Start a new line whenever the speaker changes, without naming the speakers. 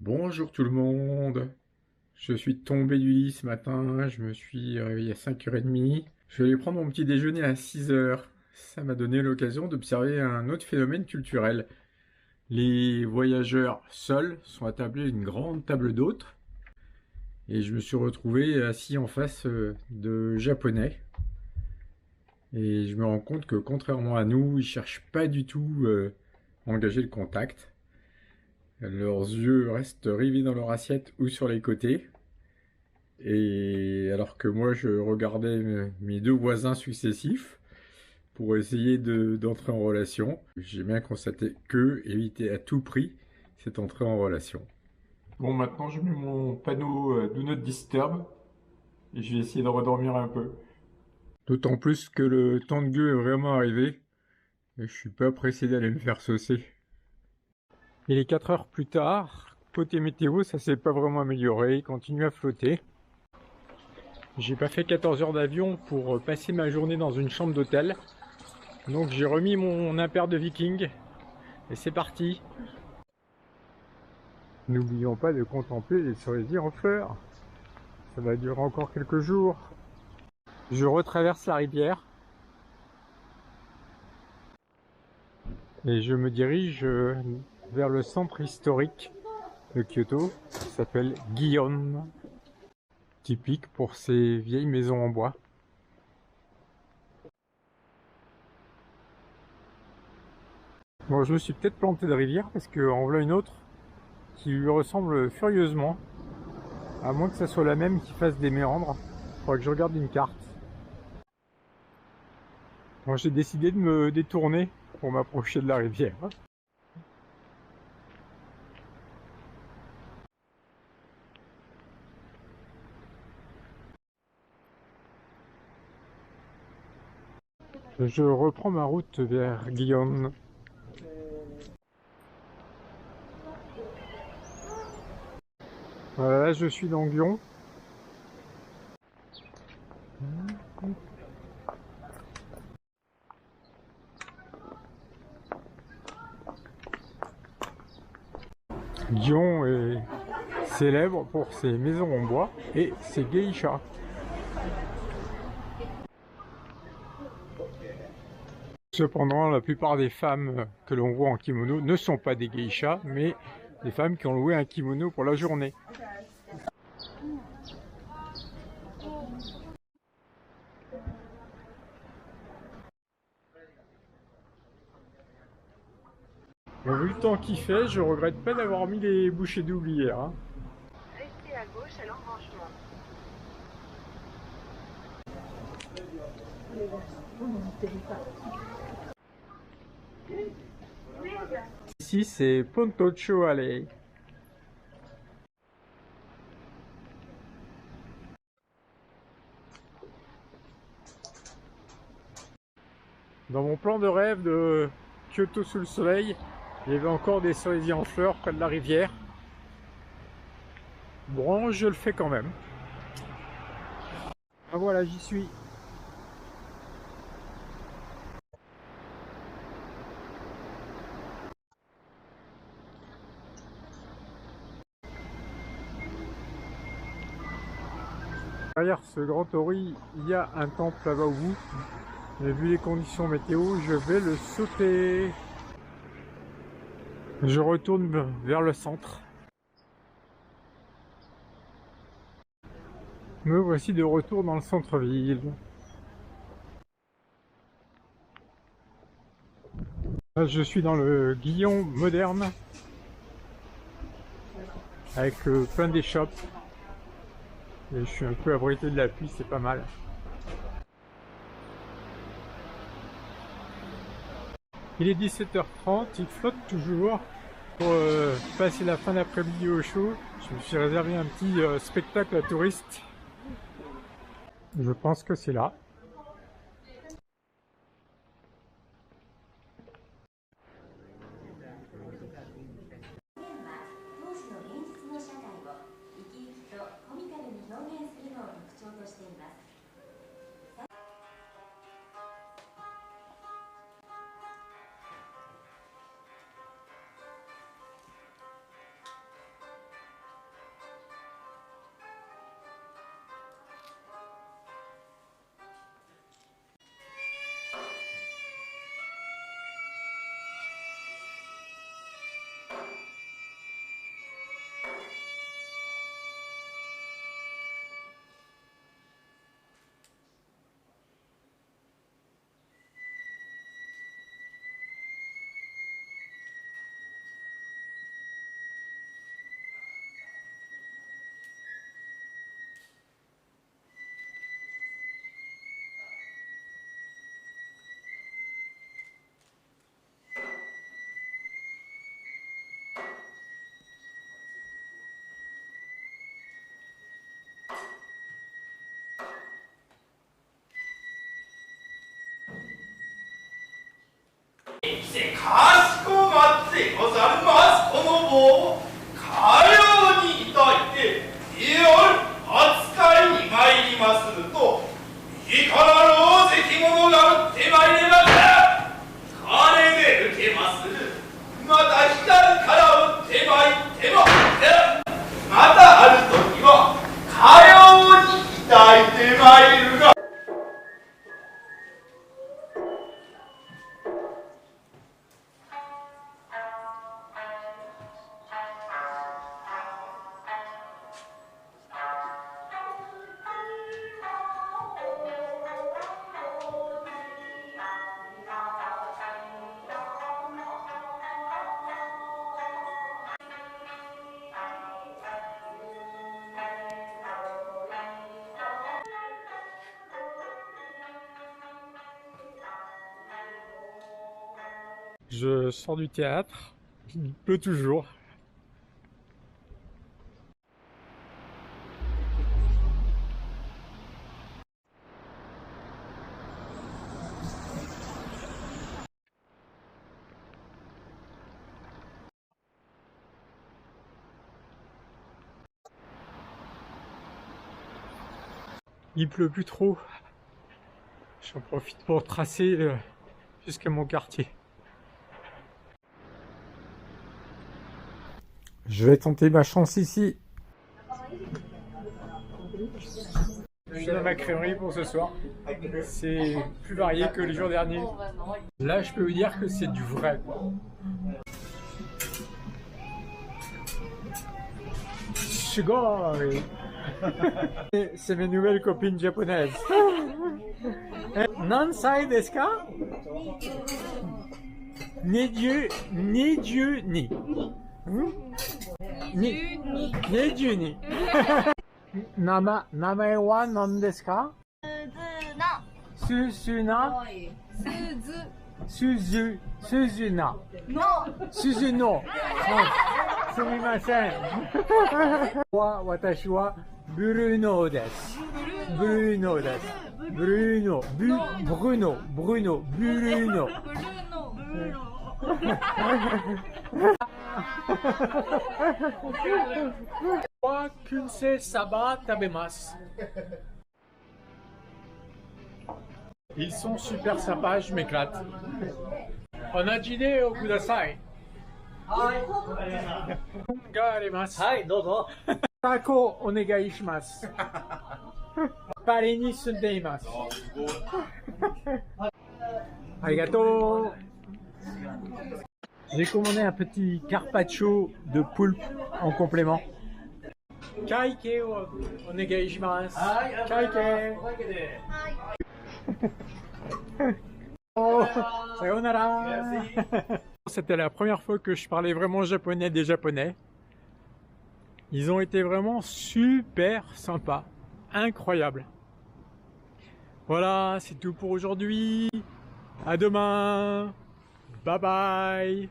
Bonjour tout le monde. Je suis tombé du lit ce matin, je me suis réveillé à 5h30. Je vais aller prendre mon petit déjeuner à 6h. Ça m'a donné l'occasion d'observer un autre phénomène culturel. Les voyageurs seuls sont attablés à une grande table d'hôtes et je me suis retrouvé assis en face de Japonais. Et je me rends compte que contrairement à nous, ils cherchent pas du tout à engager le contact. Leurs yeux restent rivés dans leur assiette ou sur les côtés. Et alors que moi, je regardais mes deux voisins successifs pour essayer d'entrer en relation, j'ai bien constaté qu'eux évitaient à tout prix cette entrée en relation. Bon, maintenant, je mets mon panneau Do Not Disturb et je vais essayer de redormir un peu. D'autant plus que le temps de gueux est vraiment arrivé et je suis pas pressé d'aller me faire saucer. Il est 4 heures plus tard, côté météo, ça s'est pas vraiment amélioré, il continue à flotter. J'ai pas fait 14 heures d'avion pour passer ma journée dans une chambre d'hôtel. Donc j'ai remis mon impair de viking et c'est parti. N'oublions pas de contempler les cerisiers en fleurs. Ça va durer encore quelques jours. Je retraverse la rivière et je me dirige vers le centre historique de Kyoto qui s'appelle Gion, typique pour ses vieilles maisons en bois. Bon, je me suis peut-être planté de rivière parce qu'en voilà une autre qui lui ressemble furieusement. À moins que ça soit la même qui fasse des méandres. Faudrait que je regarde une carte. Bon, j'ai décidé de me détourner pour m'approcher de la rivière. Je reprends ma route vers Guillaume. Voilà, là je suis dans Guyon. Guyon est célèbre pour ses maisons en bois et ses geishas. Cependant, la plupart des femmes que l'on voit en kimono ne sont pas des geishas, mais des femmes qui ont loué un kimono pour la journée. Bon, vu le temps qu'il fait, je regrette pas d'avoir mis les bouchées doubles hier.
Restez à gauche à l'embranchement.
Ici, c'est Pontoccio Alley. Dans mon plan de rêve de Kyoto sous le soleil, il y avait encore des cerisiers en fleurs près de la rivière. Bon, je le fais quand même. Ah voilà, j'y suis. Derrière ce grand tori, il y a un temple là-bas au bout. Mais vu les conditions météo, je vais le sauter. Je retourne vers le centre. Me voici de retour dans le centre-ville. Là, je suis dans le Guillon moderne avec plein d'échoppes. Et je suis un peu abrité de la pluie, c'est pas mal. Il est 17h30, il flotte toujours. Pour passer la fin d'après-midi au chaud, je me suis réservé un petit spectacle à touristes. Je pense que c'est là.
ございますこの棒かように抱いていよ扱いに参りますると右からの関物が打ってまいります金で受けまするまた左から打ってまいってもまたある時はかように抱いてまいるが
Je sors du théâtre, il pleut toujours. Il pleut plus trop. J'en profite pour tracer jusqu'à mon quartier. Je vais tenter ma chance ici. Je suis dans ma crèmerie pour ce soir. C'est plus varié que les jours derniers. Là, je peux vous dire que c'est du vrai, quoi. Sugoi. C'est mes nouvelles copines japonaises. Nansai desu ka? Neju ni. Ni. Namae wa nan desu ka? Suzuna. Suzuna. Suzuno. Sumimasen. Watashi wa Bruno desu. Bruno. Wa kunsei saba tabemasu. Ils sont super sympas, je m'éclate. Onajide o kudasai. Ga arimasu. Hai, dozo. Tako onegai shimasu. Paris ni sunde imasu. Arigato. J'ai commandé un petit carpaccio de poulpe en complément. Kaike o onegai shimasu. Kaike. Oh, sayonara. C'était la première fois que je parlais vraiment japonais des Japonais. Ils ont été vraiment super sympas, incroyables. Voilà, c'est tout pour aujourd'hui. À demain. Bye bye.